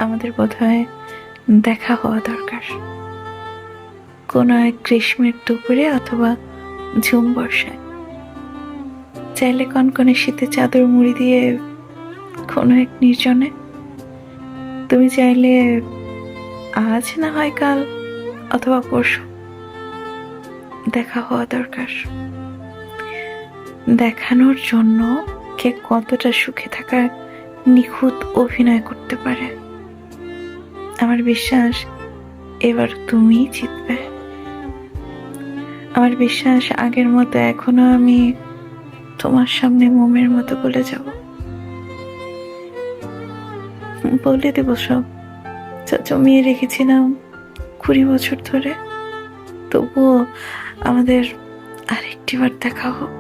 আমাদের বোধহয় দেখা হওয়া দরকার, কোনো এক গ্রীষ্মের দুপুরে অথবা ঝুম বর্ষায়। চাইলে কনকনে শীতে চাদর মুড়ি দিয়ে কোনো এক নির্জনে। তুমি চাইলে আজ না হয় কাল অথবা পরশু দেখা হওয়া দরকার, দেখানোর জন্য কে কতটা সুখে থাকার নিখুঁত অভিনয় করতে পারে। আমার বিশ্বাস এবার তুমিই জিতবে। আমার বিশ্বাস আগের মতো এখনো আমি তোমার সামনে মোমের মতো বলে যাব, বলে দেব সব যা জমিয়ে রেখেছিলাম 20 বছর ধরে। তবুও আমাদের আরেকটিবার দেখা হোক।